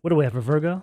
What do we have, a Virgo?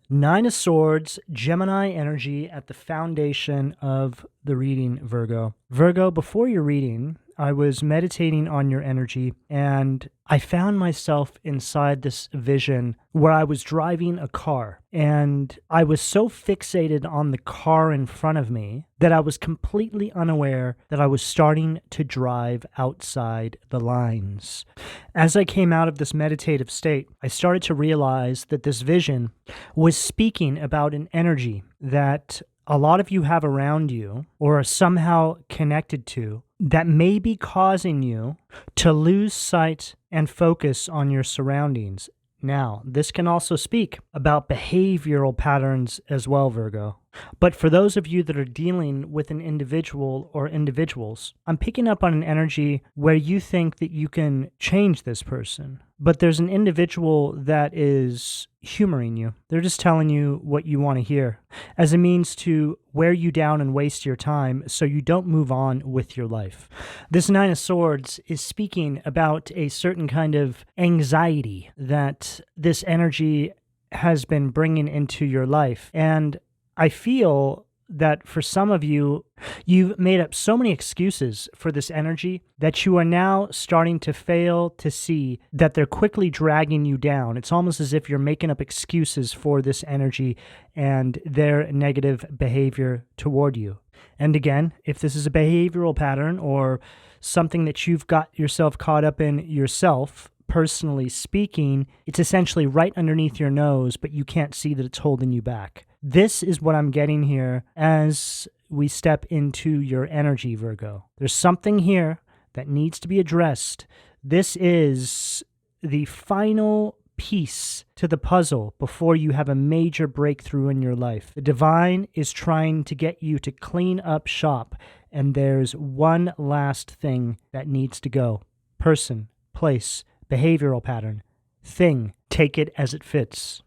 Nine of Swords, Gemini energy at the foundation of the reading, Virgo. Virgo, before your reading, I was meditating on your energy and I found myself inside this vision where I was driving a car and I was so fixated on the car in front of me that I was completely unaware that I was starting to drive outside the lines. As I came out of this meditative state, I started to realize that this vision was speaking about an energy that a lot of you have around you or are somehow connected to that may be causing you to lose sight and focus on your surroundings. Now, this can also speak about behavioral patterns as well, Virgo. But for those of you that are dealing with an individual or individuals, I'm picking up on an energy where you think that you can change this person. But there's an individual that is humoring you. They're just telling you what you want to hear as a means to wear you down and waste your time so you don't move on with your life. This Nine of Swords is speaking about a certain kind of anxiety that this energy has been bringing into your life. And I feel that for some of you, you've made up so many excuses for this energy that you are now starting to fail to see that they're quickly dragging you down. It's almost as if you're making up excuses for this energy and their negative behavior toward you. And again, if this is a behavioral pattern or something that you've got yourself caught up in yourself, personally speaking, it's essentially right underneath your nose, but you can't see that it's holding you back. This is what I'm getting here as we step into your energy, Virgo. There's something here that needs to be addressed. This is the final piece to the puzzle before you have a major breakthrough in your life. The divine is trying to get you to clean up shop, and there's one last thing that needs to go. Person, place, behavioral pattern, thing. Take it as it fits.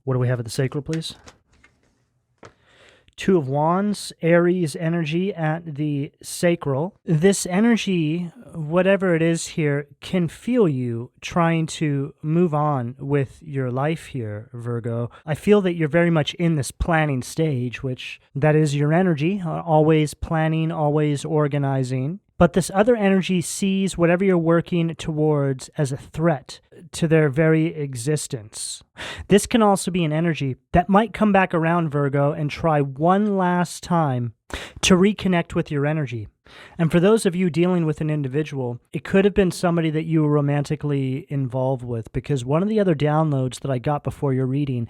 What do we have at the sacral, please? Two of Wands, Aries energy at the sacral. This energy, whatever it is here, can feel you trying to move on with your life here, Virgo. I feel that you're very much in this planning stage, which that is your energy, always planning, always organizing. But this other energy sees whatever you're working towards as a threat to their very existence. This can also be an energy that might come back around, Virgo, and try one last time to reconnect with your energy. And for those of you dealing with an individual, it could have been somebody that you were romantically involved with, because one of the other downloads that I got before your reading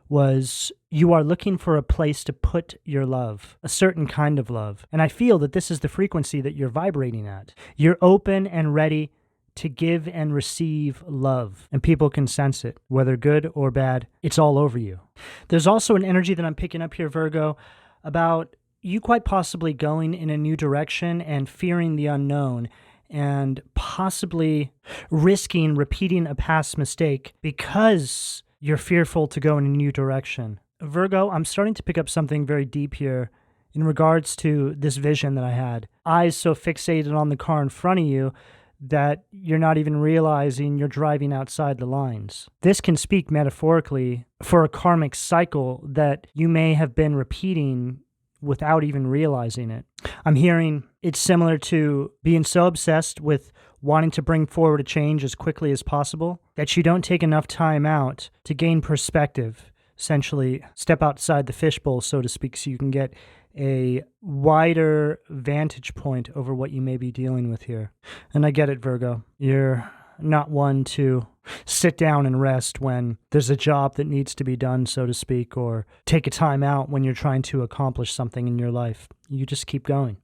was you are looking for a place to put your love, a certain kind of love. And I feel that this is the frequency that you're vibrating at. You're open and ready to give and receive love, and people can sense it, whether good or bad. It's all over you. There's also an energy that I'm picking up here, Virgo, about you quite possibly going in a new direction and fearing the unknown, and possibly risking repeating a past mistake because you're fearful to go in a new direction. Virgo, I'm starting to pick up something very deep here in regards to this vision that I had. Eyes so fixated on the car in front of you that you're not even realizing you're driving outside the lines. This can speak metaphorically for a karmic cycle that you may have been repeating without even realizing it. I'm hearing it's similar to being so obsessed with wanting to bring forward a change as quickly as possible that you don't take enough time out to gain perspective, essentially step outside the fishbowl, so to speak, so you can get a wider vantage point over what you may be dealing with here. And I get it, Virgo. You're not one to sit down and rest when there's a job that needs to be done, so to speak, or take a time out when you're trying to accomplish something in your life. You just keep going.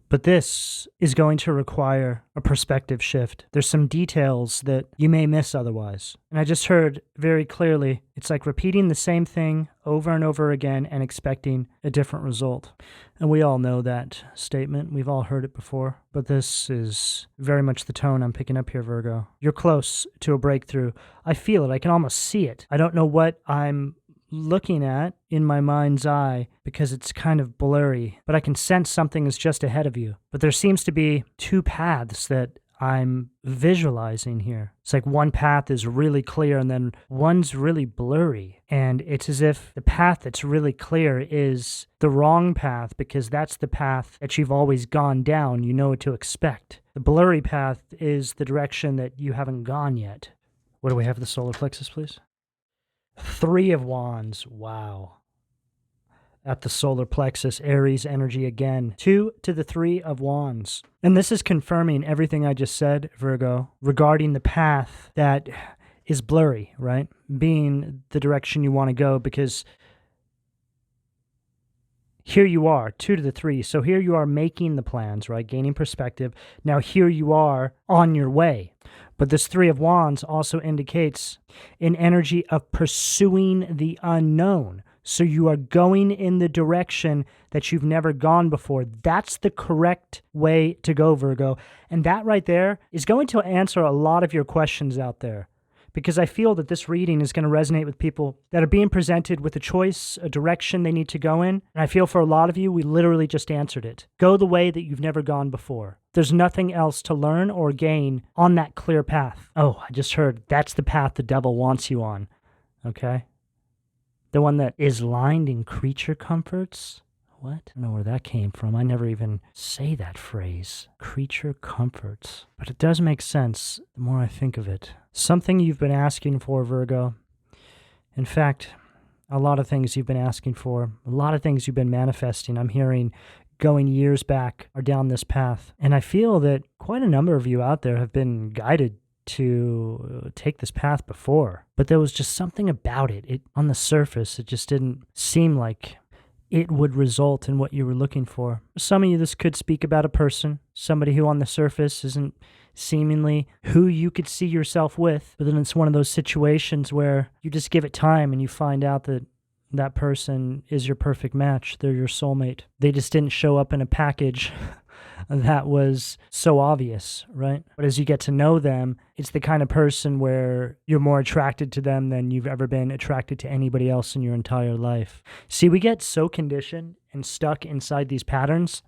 But this is going to require a perspective shift. There's some details that you may miss otherwise. And I just heard very clearly, it's like repeating the same thing over and over again and expecting a different result. And we all know that statement. We've all heard it before. But this is very much the tone I'm picking up here, Virgo. You're close to a breakthrough. I feel it. I can almost see it. I don't know what I'm looking at in my mind's eye because it's kind of blurry, but I can sense something is just ahead of you. But there seems to be two paths that I'm visualizing here. It's like one path is really clear and then one's really blurry. And it's as if the path that's really clear is the wrong path because that's the path that you've always gone down. You know what to expect. The blurry path is the direction that you haven't gone yet. What do we have for the solar plexus, please? 3 of Wands. Wow. At the solar plexus, Aries energy again. 2 to the 3 of Wands. And this is confirming everything I just said, Virgo, regarding the path that is blurry, right? Being the direction you want to go, because here you are, 2 to the 3. So here you are making the plans, right? Gaining perspective. Now here you are on your way. But this 3 of Wands also indicates an energy of pursuing the unknown. So you are going in the direction that you've never gone before. That's the correct way to go, Virgo. And that right there is going to answer a lot of your questions out there. Because I feel that this reading is going to resonate with people that are being presented with a choice, a direction they need to go in. And I feel for a lot of you, we literally just answered it. Go the way that you've never gone before. There's nothing else to learn or gain on that clear path. Oh, I just heard that's the path the devil wants you on. Okay? The one that is lined in creature comforts? What? I don't know where that came from. I never even say that phrase. Creature comforts. But it does make sense the more I think of it. Something you've been asking for, Virgo. In fact, a lot of things you've been asking for. A lot of things you've been manifesting. I'm hearing going years back are down this path. And I feel that quite a number of you out there have been guided to take this path before. But there was just something about it. On the surface, it just didn't seem like it would result in what you were looking for. For some of you, this could speak about a person, somebody who on the surface isn't seemingly who you could see yourself with, but then it's one of those situations where you just give it time and you find out that that person is your perfect match. They're your soulmate. They just didn't show up in a package that was so obvious, right? But as you get to know them, it's the kind of person where you're more attracted to them than you've ever been attracted to anybody else in your entire life. See, we get so conditioned and stuck inside these patterns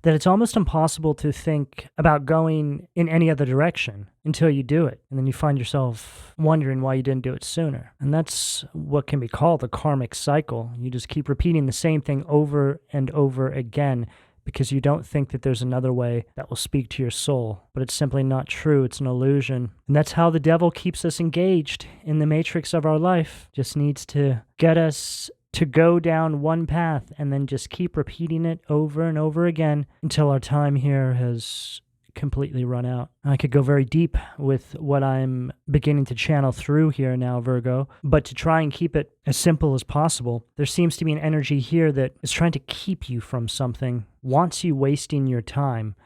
that it's almost impossible to think about going in any other direction until you do it. And then you find yourself wondering why you didn't do it sooner. And that's what can be called a karmic cycle. You just keep repeating the same thing over and over again because you don't think that there's another way that will speak to your soul. But it's simply not true. It's an illusion. And that's how the devil keeps us engaged in the matrix of our life. Just needs to get us to go down one path and then just keep repeating it over and over again until our time here has completely run out. I could go very deep with what I'm beginning to channel through here now, Virgo, but to try and keep it as simple as possible, there seems to be an energy here that is trying to keep you from something, wants you wasting your time.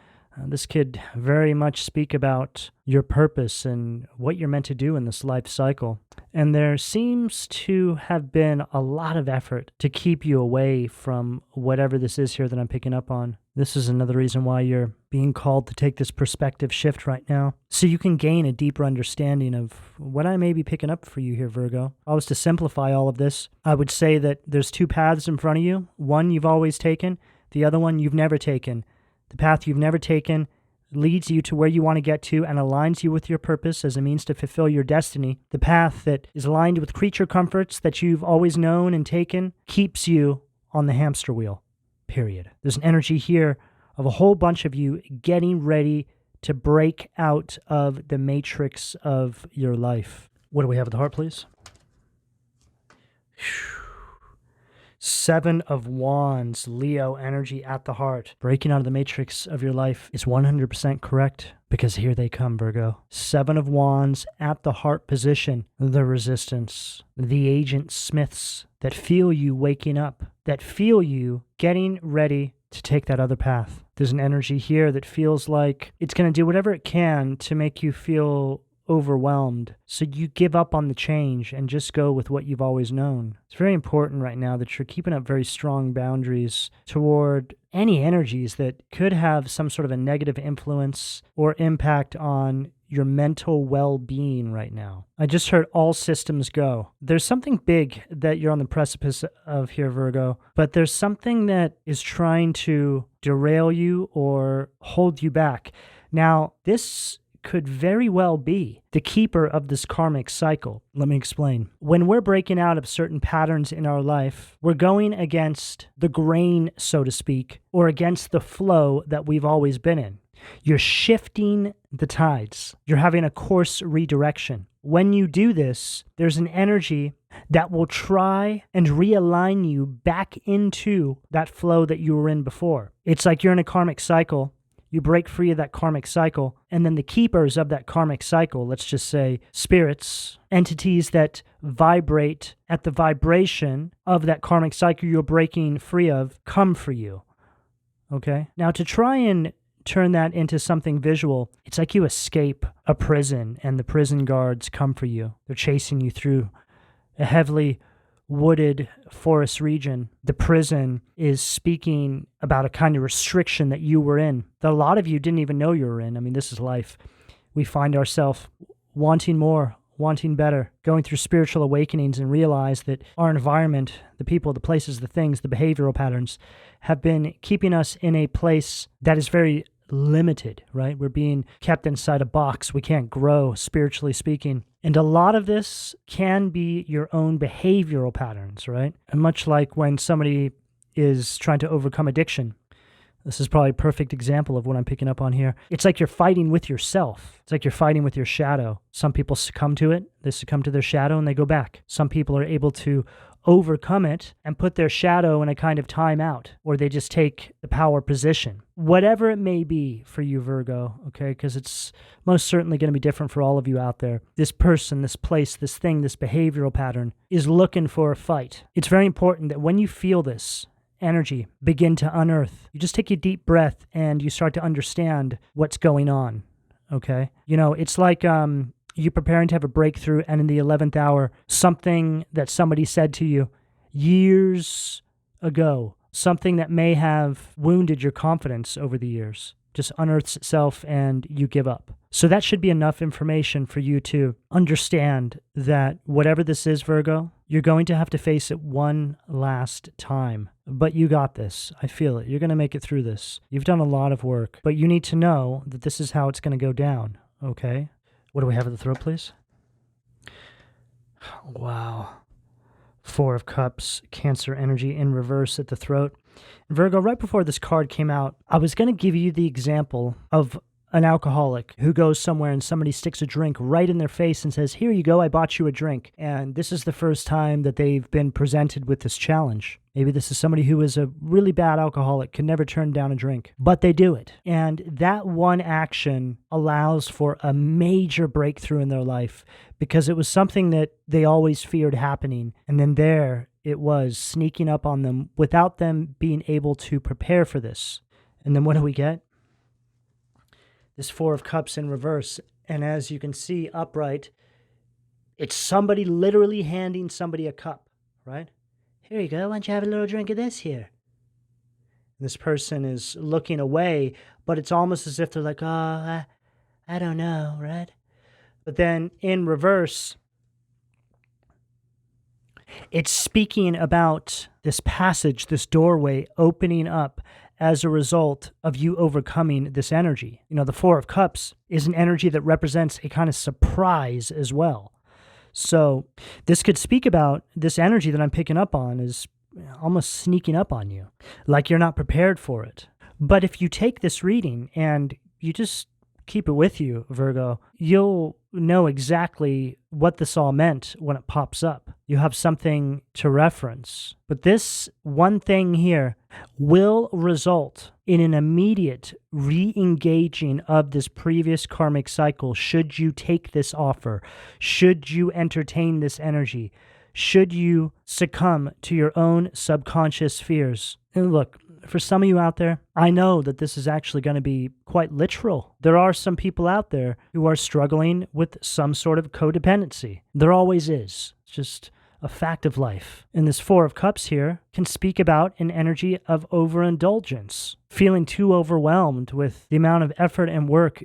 This could very much speak about your purpose and what you're meant to do in this life cycle. And there seems to have been a lot of effort to keep you away from whatever this is here that I'm picking up on. This is another reason why you're being called to take this perspective shift right now, so you can gain a deeper understanding of what I may be picking up for you here, Virgo. If I was to simplify all of this, I would say that there's 2 paths in front of you. One you've always taken, the other one you've never taken. The path you've never taken leads you to where you want to get to and aligns you with your purpose as a means to fulfill your destiny. The path that is aligned with creature comforts that you've always known and taken keeps you on the hamster wheel, period. There's an energy here of a whole bunch of you getting ready to break out of the matrix of your life. What do we have at the heart, please? 7 of Wands, Leo energy at the heart. Breaking out of the matrix of your life is 100% correct because here they come, Virgo. 7 of Wands at the heart position. The resistance, the agent smiths that feel you waking up, that feel you getting ready to take that other path. There's an energy here that feels like it's going to do whatever it can to make you feel overwhelmed. So you give up on the change and just go with what you've always known. It's very important right now that you're keeping up very strong boundaries toward any energies that could have some sort of a negative influence or impact on your mental well-being right now. I just heard all systems go. There's something big that you're on the precipice of here, Virgo, but there's something that is trying to derail you or hold you back. Now, this could very well be the keeper of this karmic cycle. Let me explain. When we're breaking out of certain patterns in our life, we're going against the grain, so to speak, or against the flow that we've always been in. You're shifting the tides. You're having a course redirection. When you do this, there's an energy that will try and realign you back into that flow that you were in before. It's like you're in a karmic cycle. You break free of that karmic cycle, and then the keepers of that karmic cycle, let's just say spirits, entities that vibrate at the vibration of that karmic cycle you're breaking free of, come for you. Okay? Now, to try and turn that into something visual, it's like you escape a prison and the prison guards come for you. They're chasing you through a heavily wooded forest region. The prison is speaking about a kind of restriction that you were in, that a lot of you didn't even know you were in. I mean, this is life. We find ourselves wanting more, wanting better, going through spiritual awakenings, and realize that our environment, the people, the places, the things, the behavioral patterns have been keeping us in a place that is very limited, right? We're being kept inside a box. We can't grow, spiritually speaking. And a lot of this can be your own behavioral patterns, right? And much like when somebody is trying to overcome addiction, this is probably a perfect example of what I'm picking up on here. It's like you're fighting with yourself. It's like you're fighting with your shadow. Some people succumb to it. They succumb to their shadow and they go back. Some people are able to overcome it and put their shadow in a kind of timeout, or they just take the power position. Whatever it may be for you, Virgo, okay, because it's most certainly going to be different for all of you out there. This person, this place, this thing, this behavioral pattern is looking for a fight. It's very important that when you feel this energy begin to unearth, you just take a deep breath and you start to understand what's going on, okay? You know, it's like you preparing to have a breakthrough, and in the 11th hour, something that somebody said to you years ago, something that may have wounded your confidence over the years, just unearths itself and you give up. So that should be enough information for you to understand that whatever this is, Virgo, you're going to have to face it one last time. But you got this. I feel it. You're going to make it through this. You've done a lot of work, but you need to know that this is how it's going to go down, okay? What do we have at the throat, please? Wow. 4 of Cups, Cancer energy in reverse at the throat. Virgo, right before this card came out, I was going to give you the example of an alcoholic who goes somewhere and somebody sticks a drink right in their face and says, "Here you go, I bought you a drink." And this is the first time that they've been presented with this challenge. Maybe this is somebody who is a really bad alcoholic, can never turn down a drink, but they do it. And that one action allows for a major breakthrough in their life because it was something that they always feared happening. And then there it was sneaking up on them without them being able to prepare for this. And then what do we get? This 4 of Cups in reverse. And as you can see upright, it's somebody literally handing somebody a cup, right? "Here you go, why don't you have a little drink of this here?" This person is looking away, but it's almost as if they're like, "Oh, I don't know," right? But then in reverse, it's speaking about this passage, this doorway opening up as a result of you overcoming this energy. You know, the 4 of Cups is an energy that represents a kind of surprise as well. So this could speak about this energy that I'm picking up on is almost sneaking up on you, like you're not prepared for it. But if you take this reading and you just keep it with you, Virgo, you'll know exactly what this all meant when it pops up. You have something to reference. But this one thing here will result in an immediate re-engaging of this previous karmic cycle should you take this offer, should you entertain this energy, should you succumb to your own subconscious fears. And look, for some of you out there, I know that this is actually going to be quite literal. There are some people out there who are struggling with some sort of codependency. There always is. It's just a fact of life. And this 4 of Cups here can speak about an energy of overindulgence, feeling too overwhelmed with the amount of effort and work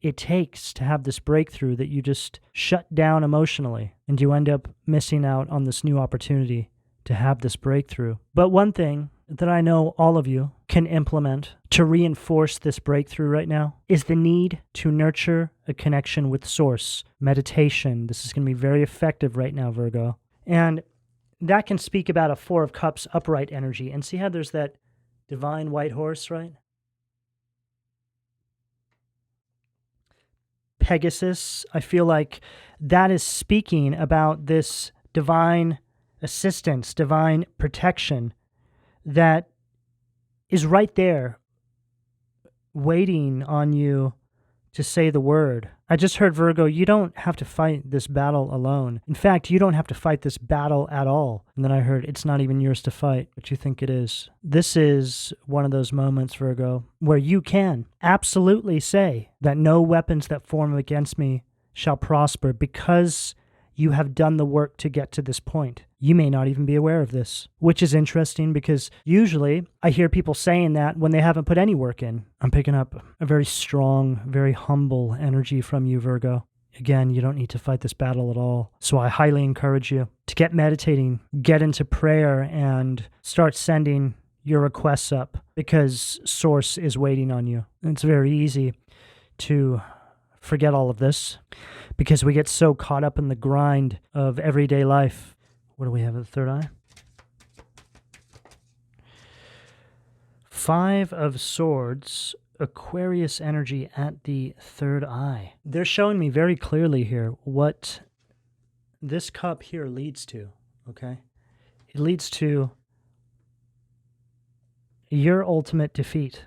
it takes to have this breakthrough that you just shut down emotionally, and you end up missing out on this new opportunity to have this breakthrough. But one thing that I know all of you can implement to reinforce this breakthrough right now is the need to nurture a connection with Source. Meditation. This is going to be very effective right now, Virgo. And that can speak about a Four of Cups upright energy. And see how there's that divine white horse, right? Pegasus. I feel like that is speaking about this divine assistance, divine protection that is right there waiting on you to say the word. I just heard, Virgo, you don't have to fight this battle alone. In fact, you don't have to fight this battle at all. And then I heard, it's not even yours to fight, but you think it is. This is one of those moments, Virgo, where you can absolutely say that no weapons that form against me shall prosper because you have done the work to get to this point. You may not even be aware of this, which is interesting because usually I hear people saying that when they haven't put any work in. I'm picking up a very strong, very humble energy from you, Virgo. Again, you don't need to fight this battle at all. So I highly encourage you to get meditating, get into prayer, and start sending your requests up because Source is waiting on you. And it's very easy to forget all of this because we get so caught up in the grind of everyday life. What do we have at the third eye? Five of Swords, Aquarius energy at the third eye. They're showing me very clearly here what this cup here leads to, okay? It leads to your ultimate defeat.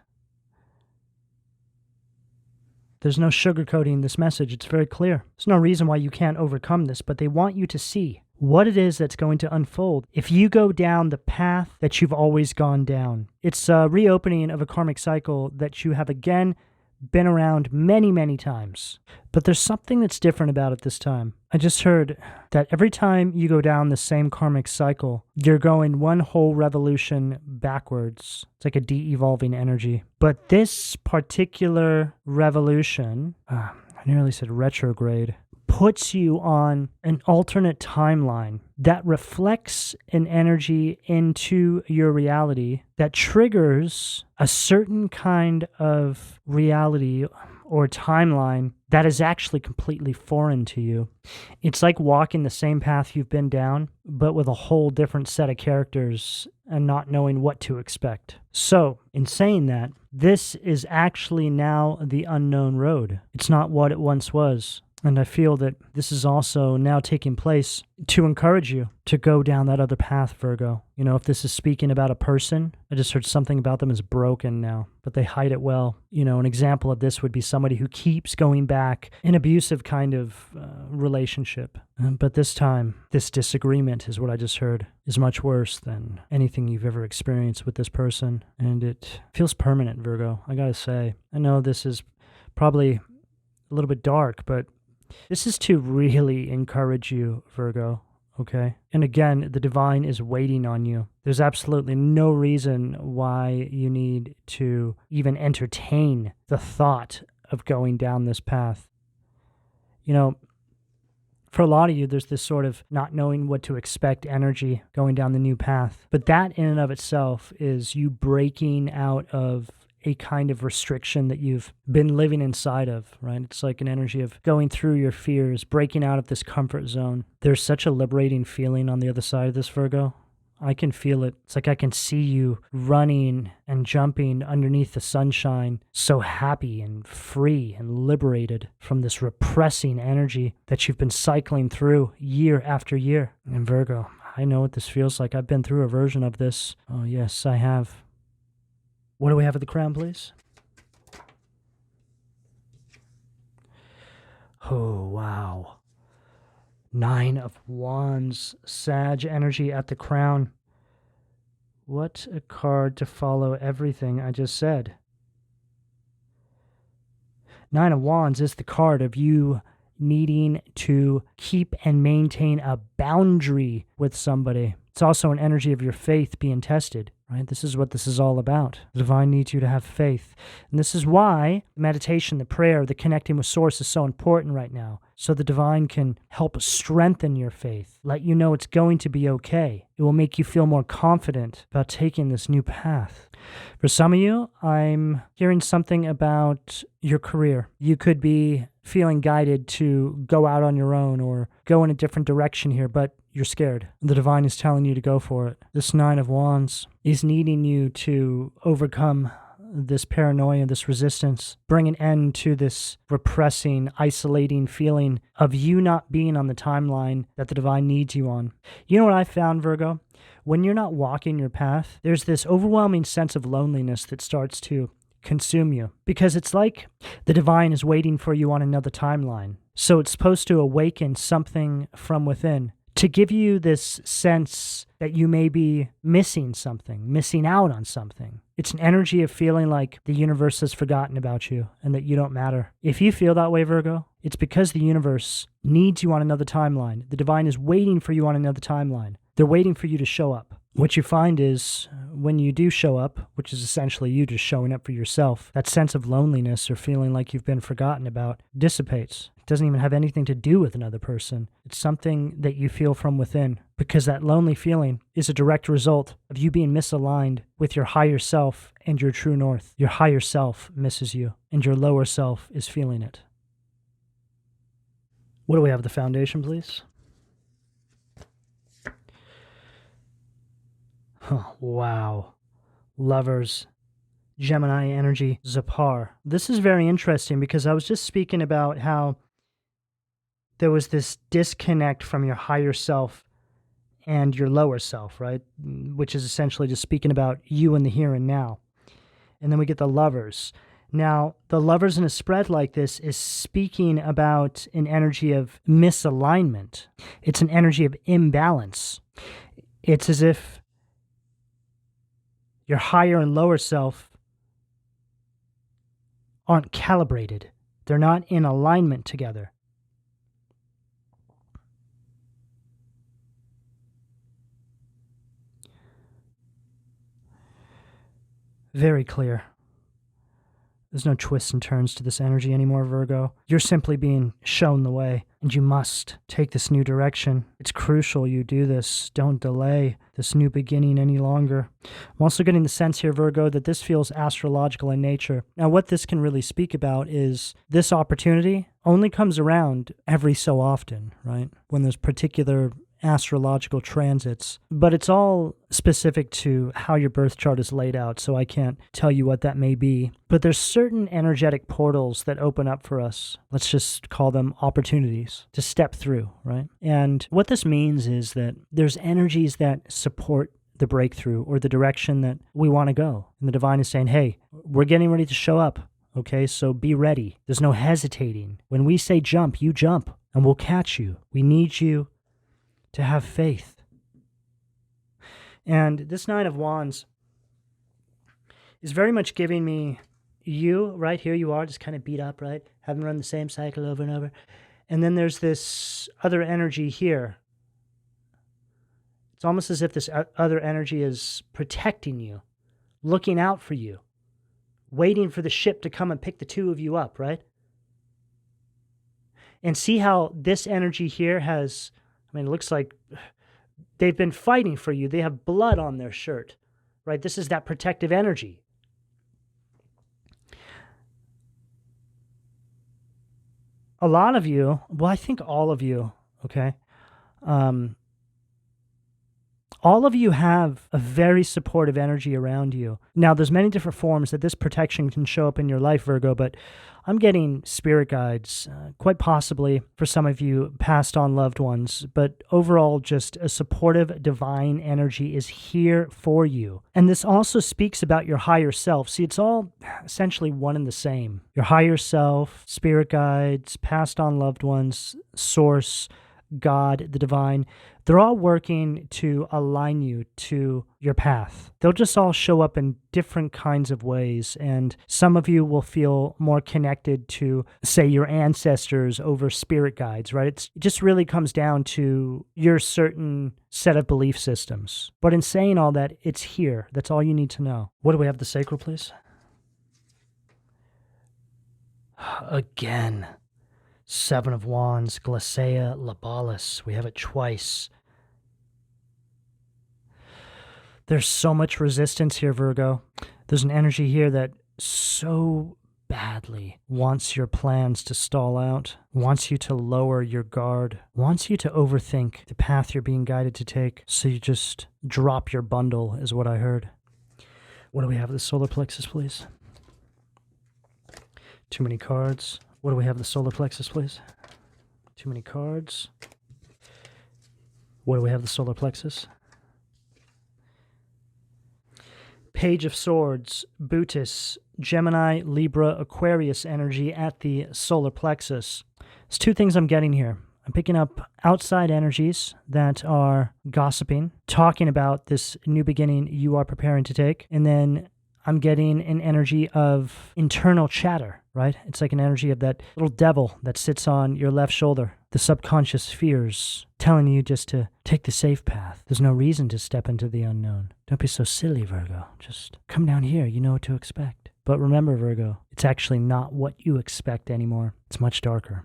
There's no sugarcoating this message. It's very clear. There's no reason why you can't overcome this, but they want you to see what it is that's going to unfold if you go down the path that you've always gone down. It's a reopening of a karmic cycle that you have again been around many, many times. But there's something that's different about it this time. I just heard that every time you go down the same karmic cycle, you're going one whole revolution backwards. It's like a de-evolving energy. But this particular revolution, I nearly said retrograde, puts you on an alternate timeline that reflects an energy into your reality that triggers a certain kind of reality or timeline that is actually completely foreign to you. It's like walking the same path you've been down, but with a whole different set of characters and not knowing what to expect. So, in saying that, this is actually now the unknown road. It's not what it once was. And I feel that this is also now taking place to encourage you to go down that other path, Virgo. You know, if this is speaking about a person, I just heard something about them is broken now, but they hide it well. You know, an example of this would be somebody who keeps going back an abusive kind of relationship. But this time, this disagreement is what I just heard is much worse than anything you've ever experienced with this person. And it feels permanent, Virgo, I gotta say. I know this is probably a little bit dark, but this is to really encourage you, Virgo, okay? And again, the divine is waiting on you. There's absolutely no reason why you need to even entertain the thought of going down this path. You know, for a lot of you, there's this sort of not knowing what to expect energy going down the new path. But that in and of itself is you breaking out of a kind of restriction that you've been living inside of, right? It's like an energy of going through your fears, breaking out of this comfort zone. There's such a liberating feeling on the other side of this, Virgo. I can feel it. It's like I can see you running and jumping underneath the sunshine, so happy and free and liberated from this repressing energy that you've been cycling through year after year. And Virgo, I know what this feels like. I've been through a version of this. Oh, yes, I have. What do we have at the crown, please? Oh, wow. 9 of Wands, Sag energy at the crown. What a card to follow everything I just said. 9 of Wands is the card of you needing to keep and maintain a boundary with somebody. It's also an energy of your faith being tested, right? This is what this is all about. The divine needs you to have faith. And this is why meditation, the prayer, the connecting with source is so important right now. So the divine can help strengthen your faith, let you know it's going to be okay. It will make you feel more confident about taking this new path. For some of you, I'm hearing something about your career. You could be feeling guided to go out on your own or go in a different direction here, but you're scared. The divine is telling you to go for it. This Nine of Wands is needing you to overcome this paranoia, this resistance, bring an end to this repressing, isolating feeling of you not being on the timeline that the divine needs you on. You know what I found, Virgo? When you're not walking your path, there's this overwhelming sense of loneliness that starts to consume you because it's like the divine is waiting for you on another timeline. So it's supposed to awaken something from within to give you this sense that you may be missing something, missing out on something. It's an energy of feeling like the universe has forgotten about you and that you don't matter. If you feel that way, Virgo, it's because the universe needs you on another timeline. The divine is waiting for you on another timeline. They're waiting for you to show up. What you find is when you do show up, which is essentially you just showing up for yourself, that sense of loneliness or feeling like you've been forgotten about dissipates. It doesn't even have anything to do with another person. It's something that you feel from within because that lonely feeling is a direct result of you being misaligned with your higher self and your true north. Your higher self misses you and your lower self is feeling it. What do we have? The foundation, please. Oh, wow. Lovers, Gemini energy, Zapar. This is very interesting because I was just speaking about how there was this disconnect from your higher self and your lower self, right? Which is essentially just speaking about you in the here and now. And then we get the lovers. Now, the lovers in a spread like this is speaking about an energy of misalignment. It's an energy of imbalance. It's as if your higher and lower self aren't calibrated. They're not in alignment together. Very clear. There's no twists and turns to this energy anymore, Virgo. You're simply being shown the way, and you must take this new direction. It's crucial you do this. Don't delay this new beginning any longer. I'm also getting the sense here, Virgo, that this feels astrological in nature. Now, what this can really speak about is this opportunity only comes around every so often, right? When there's particular astrological transits, but it's all specific to how your birth chart is laid out, so I can't tell you what that may be. But there's certain energetic portals that open up for us. Let's just call them opportunities to step through, right? And what this means is that there's energies that support the breakthrough or the direction that we want to go. And the divine is saying, hey, we're getting ready to show up. Okay, so be ready. There's no hesitating. When we say jump, you jump, and we'll catch you. We need you to have faith. And this Nine of Wands is very much giving me you, right? Here you are, just kind of beat up, right? Having run the same cycle over and over. And then there's this other energy here. It's almost as if this other energy is protecting you, looking out for you, waiting for the ship to come and pick the two of you up, right? And see how this energy here has, I mean, it looks like they've been fighting for you. They have blood on their shirt, right? This is that protective energy. A lot of you, well, I think all of you, okay? All of you have a very supportive energy around you. Now, there's many different forms that this protection can show up in your life, Virgo, but I'm getting spirit guides, quite possibly for some of you, passed on loved ones, but overall, just a supportive divine energy is here for you. And this also speaks about your higher self. See, it's all essentially one and the same. Your higher self, spirit guides, passed on loved ones, source, God, the divine, they're all working to align you to your path. They'll just all show up in different kinds of ways, and some of you will feel more connected to, say, your ancestors over spirit guides, right? It just really comes down to your certain set of belief systems. But in saying all that, it's here. That's all you need to know. What do we have? The sacral, please? Again. Seven of Wands, Glacea, Labalis. We have it twice. There's so much resistance here, Virgo. There's an energy here that so badly wants your plans to stall out, wants you to lower your guard, wants you to overthink the path you're being guided to take, so you just drop your bundle, is what I heard. What do we have? The solar plexus, please? Too many cards. What do we have? The solar plexus, please? Too many cards. What do we have? The solar plexus? Page of Swords, Bootis, Gemini, Libra, Aquarius energy at the solar plexus. There's two things I'm getting here. I'm picking up outside energies that are gossiping, talking about this new beginning you are preparing to take, and then I'm getting an energy of internal chatter, right? It's like an energy of that little devil that sits on your left shoulder, the subconscious fears, telling you just to take the safe path. There's no reason to step into the unknown. Don't be so silly, Virgo. Just come down here. You know what to expect. But remember, Virgo, it's actually not what you expect anymore. It's much darker.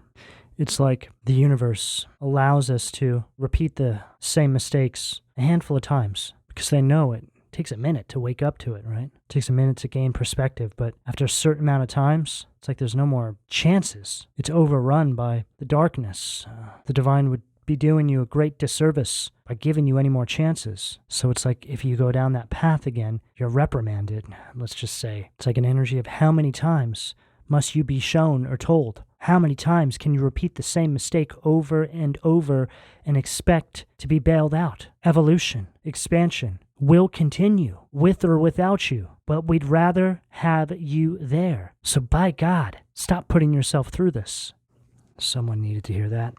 It's like the universe allows us to repeat the same mistakes a handful of times because they know it takes a minute to wake up to it, right? It takes a minute to gain perspective, but after a certain amount of times, it's like there's no more chances. It's overrun by the darkness. The divine would be doing you a great disservice by giving you any more chances. So it's like if you go down that path again, you're reprimanded, let's just say. It's like an energy of how many times must you be shown or told? How many times can you repeat the same mistake over and over and expect to be bailed out? Evolution, expansion will continue with or without you, but we'd rather have you there. So by God, stop putting yourself through this. Someone needed to hear that.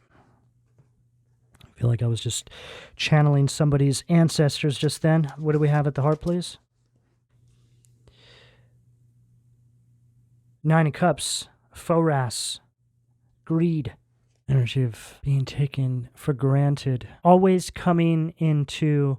I feel like I was just channeling somebody's ancestors just then. What do we have at the heart, please? Nine of Cups, Foras, greed, energy of being taken for granted, always coming into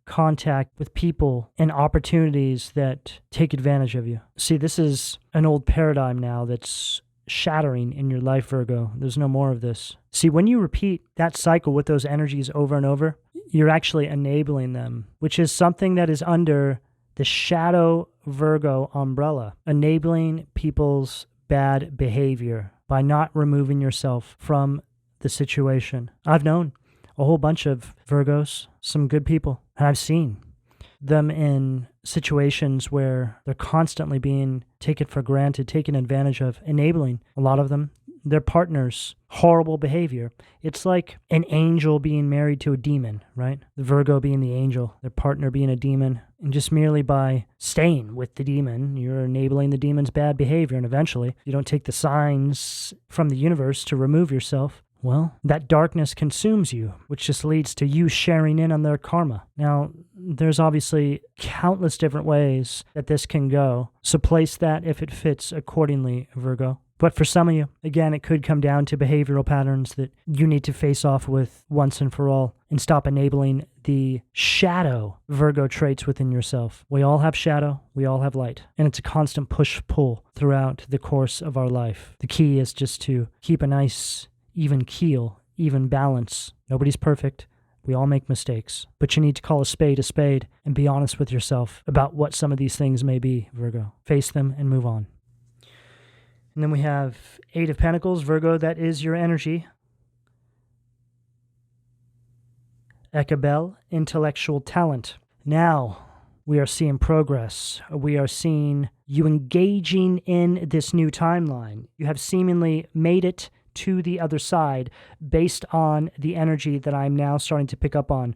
contact with people and opportunities that take advantage of you. See, this is an old paradigm now that's shattering in your life, Virgo. There's no more of this. See, when you repeat that cycle with those energies over and over, you're actually enabling them, which is something that is under the shadow Virgo umbrella, enabling people's bad behavior by not removing yourself from the situation. I've known a whole bunch of Virgos, some good people, and I've seen them in situations where they're constantly being taken for granted, taken advantage of, enabling a lot of them, their partners, horrible behavior. It's like an angel being married to a demon, right? The Virgo being the angel, their partner being a demon. And just merely by staying with the demon, you're enabling the demon's bad behavior. And eventually, you don't take the signs from the universe to remove yourself. Well, that darkness consumes you, which just leads to you sharing in on their karma. Now, there's obviously countless different ways that this can go. So place that if it fits accordingly, Virgo. But for some of you, again, it could come down to behavioral patterns that you need to face off with once and for all and stop enabling the shadow Virgo traits within yourself. We all have shadow, we all have light, and it's a constant push-pull throughout the course of our life. The key is just to keep a nice, even keel, even balance. Nobody's perfect. We all make mistakes, but you need to call a spade and be honest with yourself about what some of these things may be, Virgo. Face them and move on. And then we have Eight of Pentacles, Virgo, that is your energy. Echabel, intellectual talent. Now we are seeing progress. We are seeing you engaging in this new timeline. You have seemingly made it to the other side based on the energy that I'm now starting to pick up on.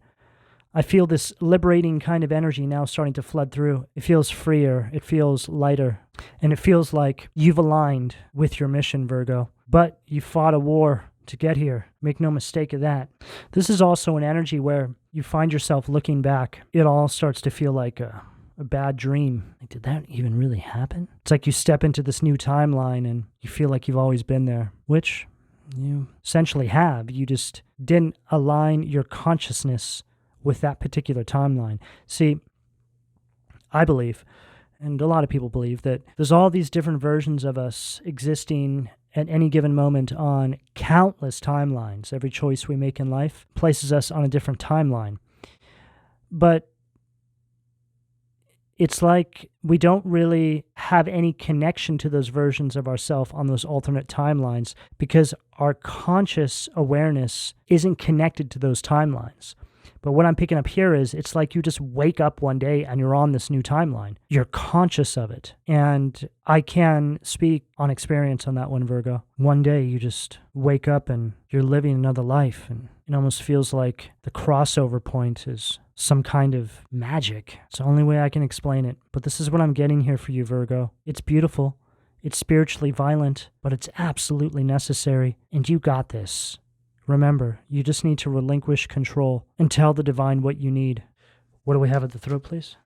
I feel this liberating kind of energy now starting to flood through. It feels freer. It feels lighter. And it feels like you've aligned with your mission, Virgo. But you fought a war to get here. Make no mistake of that. This is also an energy where you find yourself looking back. It all starts to feel like a bad dream. Like, did that even really happen? It's like you step into this new timeline and you feel like you've always been there, which you essentially have. You just didn't align your consciousness with that particular timeline. See, I believe, and a lot of people believe, that there's all these different versions of us existing at any given moment on countless timelines. Every choice we make in life places us on a different timeline. But it's like we don't really have any connection to those versions of ourselves on those alternate timelines because our conscious awareness isn't connected to those timelines. But what I'm picking up here is it's like you just wake up one day and you're on this new timeline. You're conscious of it. And I can speak on experience on that one, Virgo. One day you just wake up and you're living another life. And it almost feels like the crossover point is some kind of magic. It's the only way I can explain it. But this is what I'm getting here for you, Virgo. It's beautiful. It's spiritually violent, but it's absolutely necessary. And you got this. Remember, you just need to relinquish control and tell the divine what you need. What do we have at the throat, please?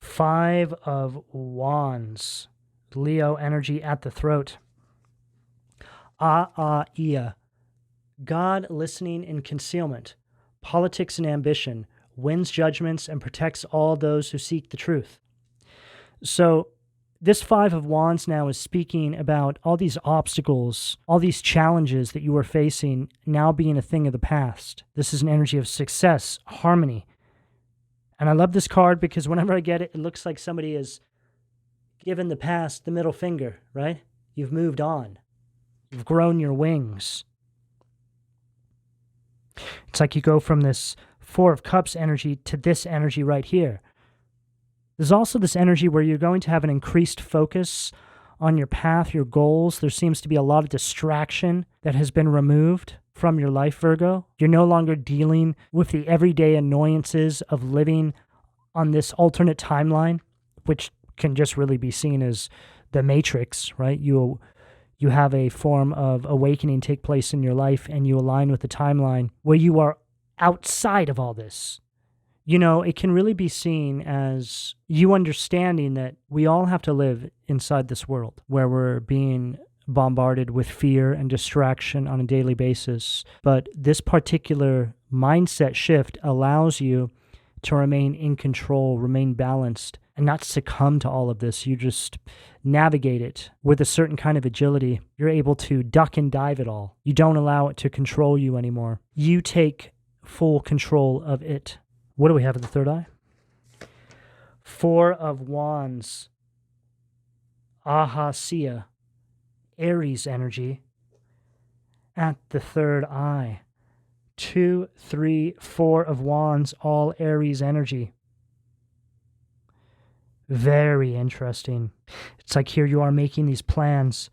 5 of Wands. Leo energy at the throat. Ia. God listening in concealment. Politics and ambition. Wins judgments and protects all those who seek the truth. So, this 5 of Wands now is speaking about all these obstacles, all these challenges that you are facing now being a thing of the past. This is an energy of success, harmony. And I love this card because whenever I get it, it looks like somebody has given the past the middle finger, right? You've moved on. You've grown your wings. It's like you go from this 4 of Cups energy to this energy right here. There's also this energy where you're going to have an increased focus on your path, your goals. There seems to be a lot of distraction that has been removed from your life, Virgo. You're no longer dealing with the everyday annoyances of living on this alternate timeline, which can just really be seen as the Matrix, right? You have a form of awakening take place in your life and you align with the timeline where you are outside of all this. You know, it can really be seen as you understanding that we all have to live inside this world where we're being bombarded with fear and distraction on a daily basis. But this particular mindset shift allows you to remain in control, remain balanced, and not succumb to all of this. You just navigate it with a certain kind of agility. You're able to duck and dive it all. You don't allow it to control you anymore. You take full control of it. What do we have at the third eye? 4 of Wands. Ahasia. Aries energy. At the third eye. 2, 3, 4 of Wands, all Aries energy. Very interesting. It's like here you are making these plans.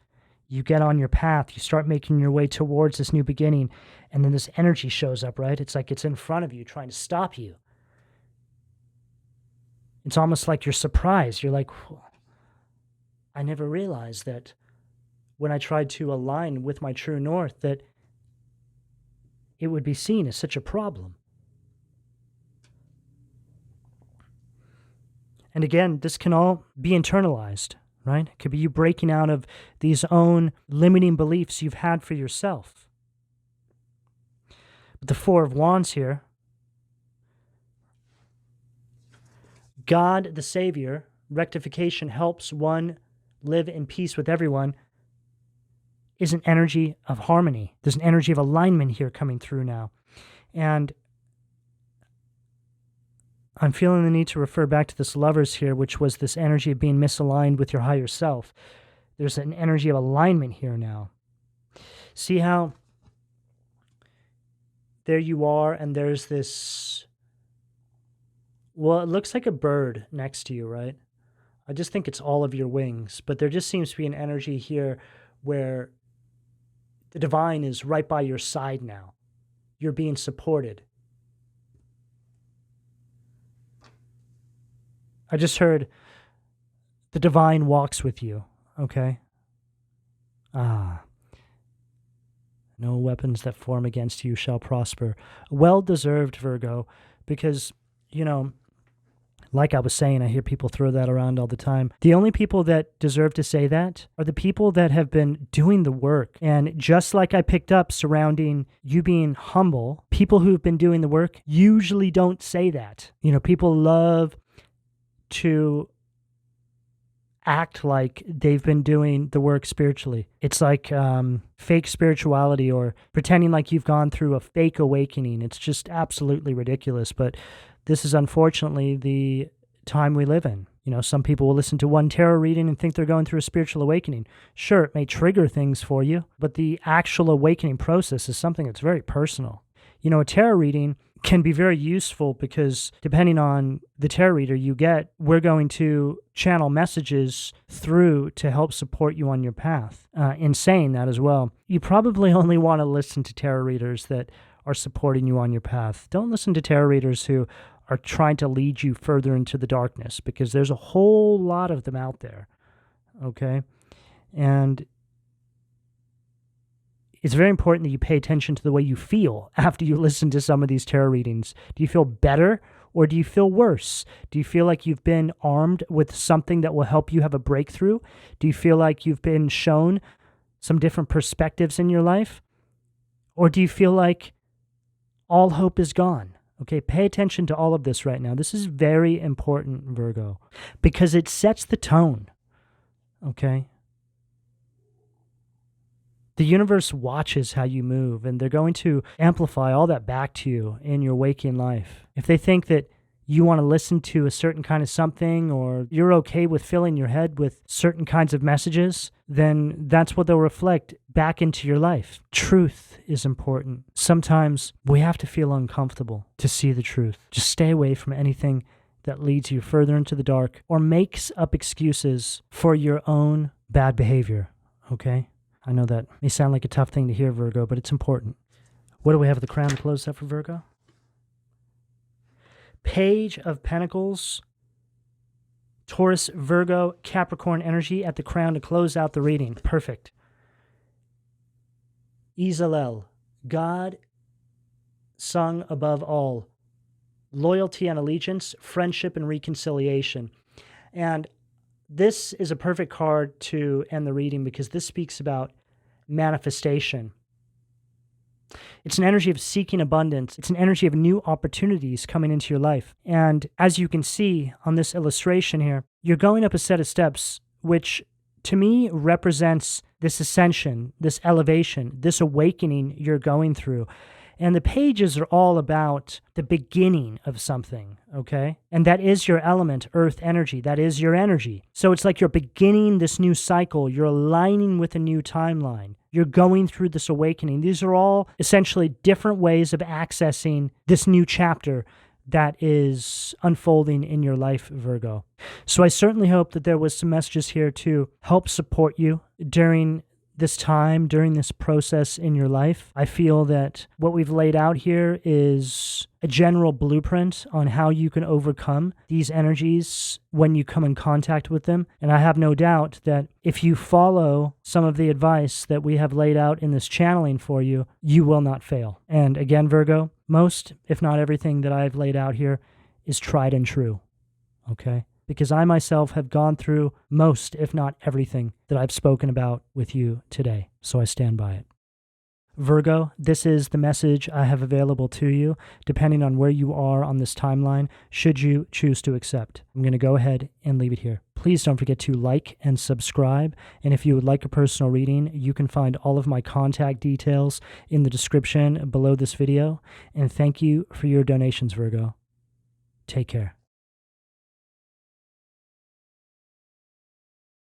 You get on your path. You start making your way towards this new beginning. And then this energy shows up, right? It's like it's in front of you trying to stop you. It's almost like you're surprised. You're like, I never realized that when I tried to align with my true north that it would be seen as such a problem. And again, this can all be internalized, right? It could be you breaking out of these own limiting beliefs you've had for yourself. But the 4 of Wands here, God, the Savior, rectification helps one live in peace with everyone, is an energy of harmony. There's an energy of alignment here coming through now. And I'm feeling the need to refer back to this Lovers here, which was this energy of being misaligned with your higher self. There's an energy of alignment here now. See how there you are, and there's this, well, it looks like a bird next to you, right? I just think it's all of your wings, but there just seems to be an energy here where the divine is right by your side now. You're being supported. I just heard the divine walks with you, okay? No weapons that form against you shall prosper. Well deserved, Virgo, because, you know, like I was saying, I hear people throw that around all the time. The only people that deserve to say that are the people that have been doing the work. And just like I picked up surrounding you being humble, people who've been doing the work usually don't say that. You know, people love to act like they've been doing the work spiritually. It's like fake spirituality, or pretending like you've gone through a fake awakening. It's just absolutely ridiculous. But this is unfortunately the time we live in. You know, some people will listen to one tarot reading and think they're going through a spiritual awakening. Sure, it may trigger things for you, but the actual awakening process is something that's very personal. You know, a tarot reading can be very useful because depending on the tarot reader you get, we're going to channel messages through to help support you on your path. In saying that as well, you probably only want to listen to tarot readers that are supporting you on your path. Don't listen to tarot readers who are trying to lead you further into the darkness, because there's a whole lot of them out there, okay? And it's very important that you pay attention to the way you feel after you listen to some of these tarot readings. Do you feel better or do you feel worse? Do you feel like you've been armed with something that will help you have a breakthrough? Do you feel like you've been shown some different perspectives in your life? Or do you feel like all hope is gone? Okay, pay attention to all of this right now. This is very important, Virgo, because it sets the tone, okay? The universe watches how you move, and they're going to amplify all that back to you in your waking life. If they think that you want to listen to a certain kind of something, or you're okay with filling your head with certain kinds of messages, then that's what they'll reflect back into your life. Truth is important. Sometimes we have to feel uncomfortable to see the truth. Just stay away from anything that leads you further into the dark or makes up excuses for your own bad behavior, okay? I know that may sound like a tough thing to hear, Virgo, but it's important. What do we have at the crown to close up for Virgo? Page of Pentacles, Taurus, Virgo, Capricorn energy at the crown to close out the reading. Perfect. Izalel, God sung above all. Loyalty and allegiance, friendship and reconciliation. And this is a perfect card to end the reading because this speaks about manifestation. It's an energy of seeking abundance. It's an energy of new opportunities coming into your life. And as you can see on this illustration here, you're going up a set of steps, which to me represents this ascension, this elevation, this awakening you're going through. And the pages are all about the beginning of something, okay? And that is your element, earth energy. That is your energy. So it's like you're beginning this new cycle. You're aligning with a new timeline. You're going through this awakening. These are all essentially different ways of accessing this new chapter that is unfolding in your life, Virgo. So I certainly hope that there was some messages here to help support you during this time, during this process in your life. I feel that what we've laid out here is a general blueprint on how you can overcome these energies when you come in contact with them. And I have no doubt that if you follow some of the advice that we have laid out in this channeling for you, you will not fail. And again, Virgo, most, if not everything that I've laid out here is tried and true, okay? Because I myself have gone through most, if not everything, that I've spoken about with you today. So I stand by it. Virgo, this is the message I have available to you, depending on where you are on this timeline, should you choose to accept. I'm going to go ahead and leave it here. Please don't forget to like and subscribe. And if you would like a personal reading, you can find all of my contact details in the description below this video. And thank you for your donations, Virgo. Take care.